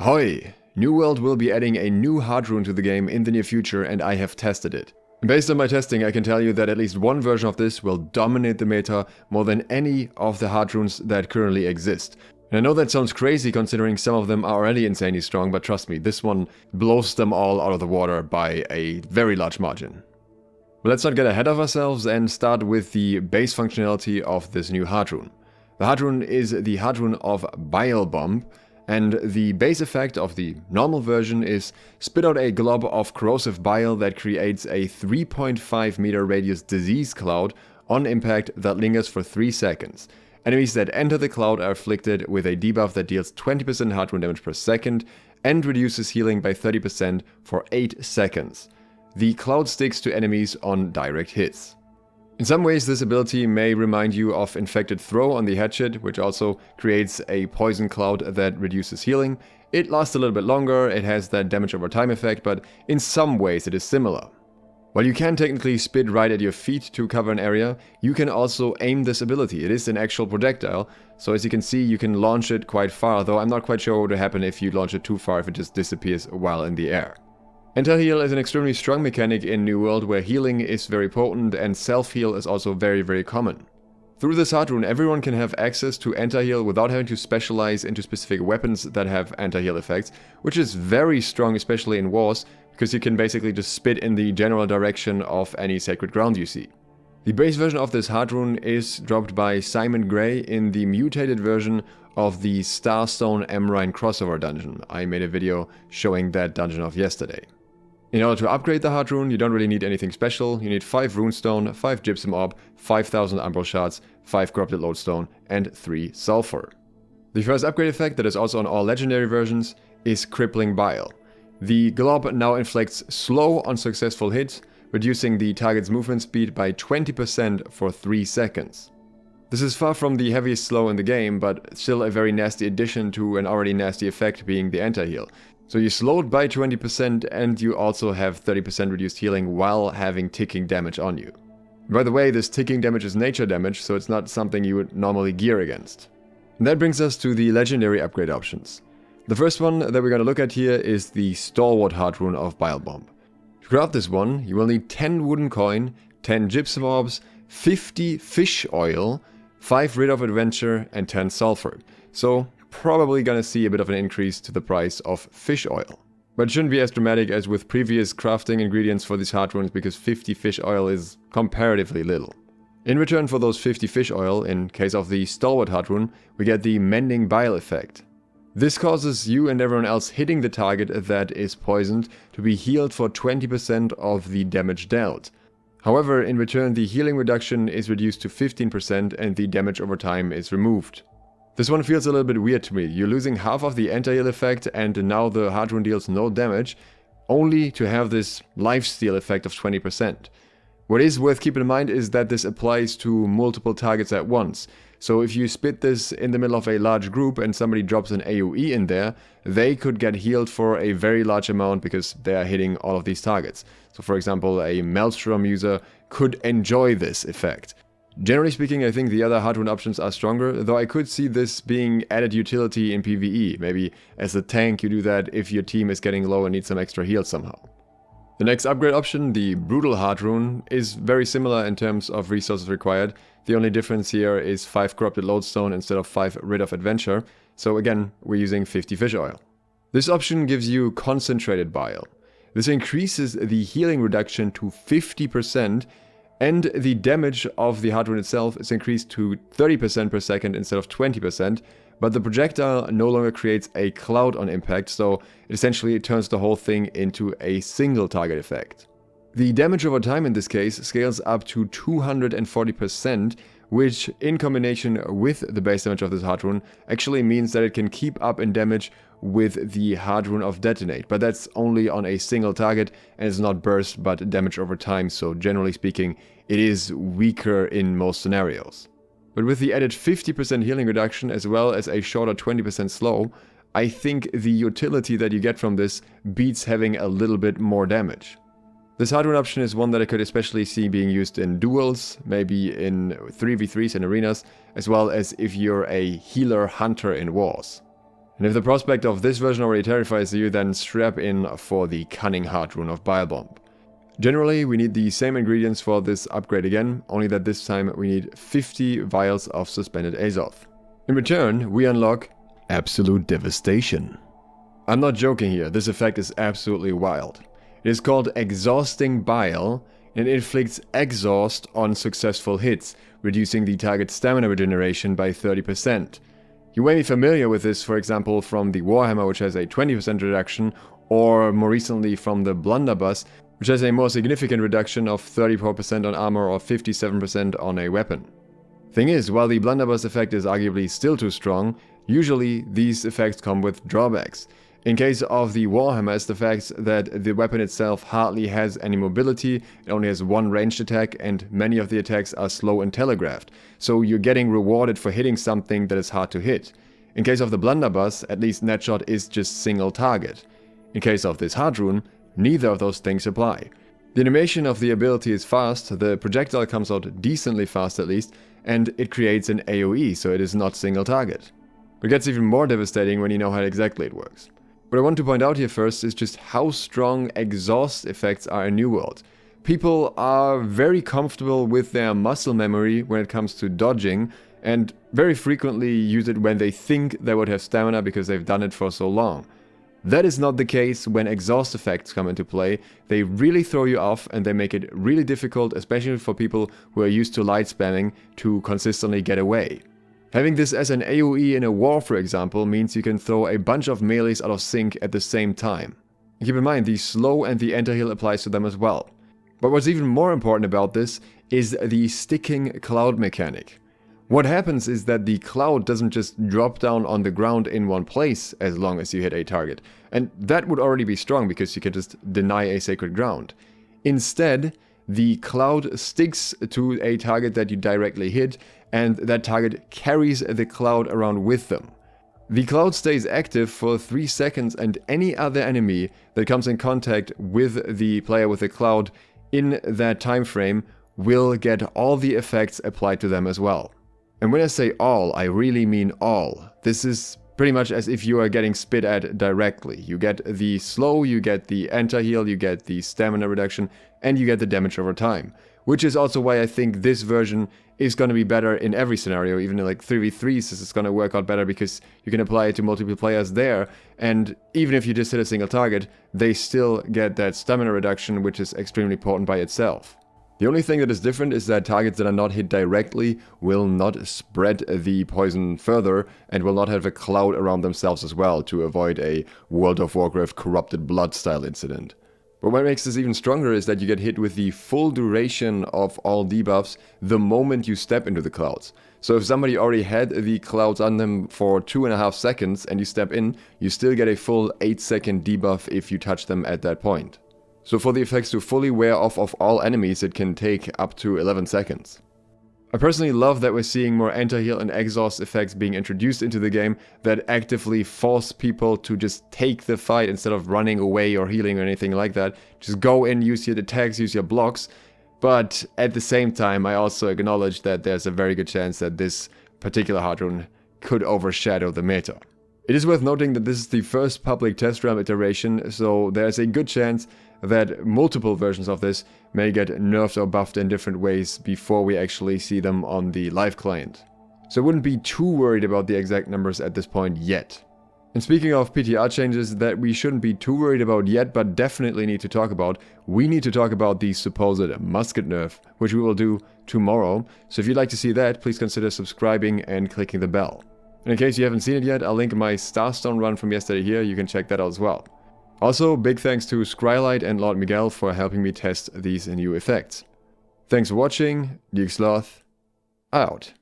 Hoi! New World will be adding a new Heartrune to the game in the near future, and I have tested it. Based on my testing, I can tell you that at least one version of this will dominate the meta more than any of the Heartrunes that currently exist. And I know that sounds crazy considering some of them are already insanely strong, but trust me, this one blows them all out of the water by a very large margin. But let's not get ahead of ourselves and start with the base functionality of this new Heartrune. The Heartrune is the Heartrune of Bile Bomb, and the base effect of the normal version is spit out a glob of corrosive bile that creates a 3.5 meter radius disease cloud on impact that lingers for 3 seconds. Enemies that enter the cloud are afflicted with a debuff that deals 20% Heartrune damage per second and reduces healing by 30% for 8 seconds. The cloud sticks to enemies on direct hits. In some ways, this ability may remind you of Infected Throw on the Hatchet, which also creates a poison cloud that reduces healing. It lasts a little bit longer, it has that damage over time effect, but in some ways it is similar. While you can technically spit right at your feet to cover an area, you can also aim this ability. It is an actual projectile, so as you can see, you can launch it quite far, though I'm not quite sure what would happen if you launch it too far, if it just disappears while in the air. Anti-heal is an extremely strong mechanic in New World where healing is very potent and self-heal is also very common. Through this Heartrune, everyone can have access to anti-heal without having to specialize into specific weapons that have anti-heal effects, which is very strong especially in wars, because you can basically just spit in the general direction of any sacred ground you see. The base version of this Heartrune is dropped by Simon Gray in the mutated version of the Starstone Emrine crossover dungeon. I made a video showing that dungeon off yesterday. In order to upgrade the Heartrune, you don't really need anything special. You need 5 runestone, 5 gypsum orb, 5000 umbral shards, 5 corrupted lodestone, and 3 sulfur. The first upgrade effect that is also on all legendary versions is Crippling Bile. The glob now inflicts slow on successful hits, reducing the target's movement speed by 20% for 3 seconds. This is far from the heaviest slow in the game, but still a very nasty addition to an already nasty effect being the anti-heal. So you slowed by 20% and you also have 30% reduced healing while having ticking damage on you. By the way, this ticking damage is nature damage, so it's not something you would normally gear against. And that brings us to the legendary upgrade options. The first one that we're going to look at here is the Stalwart Heartrune of Bile Bomb. To craft this one, you will need 10 wooden coin, 10 gypsum orbs, 50 fish oil, 5 Rid of Adventure, and 10 sulfur. So probably gonna see a bit of an increase to the price of fish oil. But it shouldn't be as dramatic as with previous crafting ingredients for these Heartrunes, because 50 fish oil is comparatively little. In return for those 50 fish oil, in case of the Stalwart Heartrune, we get the Mending Bile effect. This causes you and everyone else hitting the target that is poisoned to be healed for 20% of the damage dealt. However, in return the healing reduction is reduced to 15% and the damage over time is removed. This one feels a little bit weird to me. You're losing half of the anti-heal effect and now the Heartrune deals no damage, only to have this lifesteal effect of 20%. What is worth keeping in mind is that this applies to multiple targets at once. So if you spit this in the middle of a large group and somebody drops an AoE in there, they could get healed for a very large amount because they are hitting all of these targets. So for example, a Maelstrom user could enjoy this effect. Generally speaking, I think the other Heartrune options are stronger, though I could see this being added utility in PvE. Maybe as a tank you do that if your team is getting low and needs some extra heal somehow. The next upgrade option, the Brutal Heartrune, is very similar in terms of resources required. The only difference here is 5 corrupted lodestone instead of 5 Rid of Adventure, so again, we're using 50 fish oil. This option gives you concentrated bile. This increases the healing reduction to 50%, and the damage of the Heartrune itself is increased to 30% per second instead of 20%, but the projectile no longer creates a cloud on impact, so it essentially turns the whole thing into a single target effect. The damage over time in this case scales up to 240%, which in combination with the base damage of this Heartrune actually means that it can keep up in damage with the Heartrune of Detonate, but that's only on a single target and it's not burst but damage over time, so generally speaking it is weaker in most scenarios. But with the added 50% healing reduction as well as a shorter 20% slow, I think the utility that you get from this beats having a little bit more damage. This Heartrune option is one that I could especially see being used in duels, maybe in 3v3s in arenas, as well as if you're a healer hunter in wars. And if the prospect of this version already terrifies you, then strap in for the Cunning Heartrune of Bile Bomb. Generally, we need the same ingredients for this upgrade again, only that this time we need 50 vials of suspended Azoth. In return, we unlock Absolute Devastation. I'm not joking here, this effect is absolutely wild. It is called Exhausting Bile, and it inflicts exhaust on successful hits, reducing the target's stamina regeneration by 30%. You may be familiar with this, for example, from the Warhammer, which has a 20% reduction, or more recently from the Blunderbuss, which has a more significant reduction of 34% on armor or 57% on a weapon. Thing is, while the Blunderbuss effect is arguably still too strong, usually these effects come with drawbacks. In case of the Warhammer, it's the fact that the weapon itself hardly has any mobility, it only has one ranged attack, and many of the attacks are slow and telegraphed, so you're getting rewarded for hitting something that is hard to hit. In case of the Blunderbuss, at least Netshot is just single target. In case of this Heartrune, neither of those things apply. The animation of the ability is fast, the projectile comes out decently fast at least, and it creates an AoE, so it is not single target. It gets even more devastating when you know how exactly it works. What I want to point out here first is just how strong exhaust effects are in New World. People are very comfortable with their muscle memory when it comes to dodging, and very frequently use it when they think they would have stamina because they've done it for so long. That is not the case when exhaust effects come into play. They really throw you off and they make it really difficult, especially for people who are used to light spamming, to consistently get away. Having this as an AoE in a war, for example, means you can throw a bunch of melees out of sync at the same time. Keep in mind, the slow and the enter heal applies to them as well. But what's even more important about this is the sticking cloud mechanic. What happens is that the cloud doesn't just drop down on the ground in one place as long as you hit a target. And that would already be strong because you can just deny a sacred ground. Instead, the cloud sticks to a target that you directly hit, and that target carries the cloud around with them. The cloud stays active for 3 seconds, and any other enemy that comes in contact with the player with the cloud in that time frame will get all the effects applied to them as well. And when I say all, I really mean all. This is pretty much as if you are getting spit at directly. You get the slow, you get the anti-heal, you get the stamina reduction, and you get the damage over time. Which is also why I think this version is going to be better in every scenario. Even in like 3v3s, this is going to work out better because you can apply it to multiple players there. And even if you just hit a single target, they still get that stamina reduction, which is extremely important by itself. The only thing that is different is that targets that are not hit directly will not spread the poison further and will not have a cloud around themselves as well to avoid a World of Warcraft corrupted blood style incident. But what makes this even stronger is that you get hit with the full duration of all debuffs the moment you step into the clouds. So if somebody already had the clouds on them for 2.5 seconds and you step in, you still get a full 8-second debuff if you touch them at that point. So for the effects to fully wear off of all enemies, it can take up to 11 seconds. I personally love that we're seeing more anti-heal and exhaust effects being introduced into the game that actively force people to just take the fight instead of running away or healing or anything like that. Just go in, use your attacks, use your blocks. But at the same time, I also acknowledge that there's a very good chance that this particular Heartrune could overshadow the meta. It is worth noting that this is the first public test realm iteration, so there's a good chance that multiple versions of this may get nerfed or buffed in different ways before we actually see them on the live client. So I wouldn't be too worried about the exact numbers at this point yet. And speaking of PTR changes that we shouldn't be too worried about yet, but definitely need to talk about, we need to talk about the supposed musket nerf, which we will do tomorrow. So if you'd like to see that, please consider subscribing and clicking the bell. And in case you haven't seen it yet, I'll link my Starstone run from yesterday here, you can check that out as well. Also, big thanks to Scrylight and Lord Miguel for helping me test these new effects. Thanks for watching, DeXloth, out.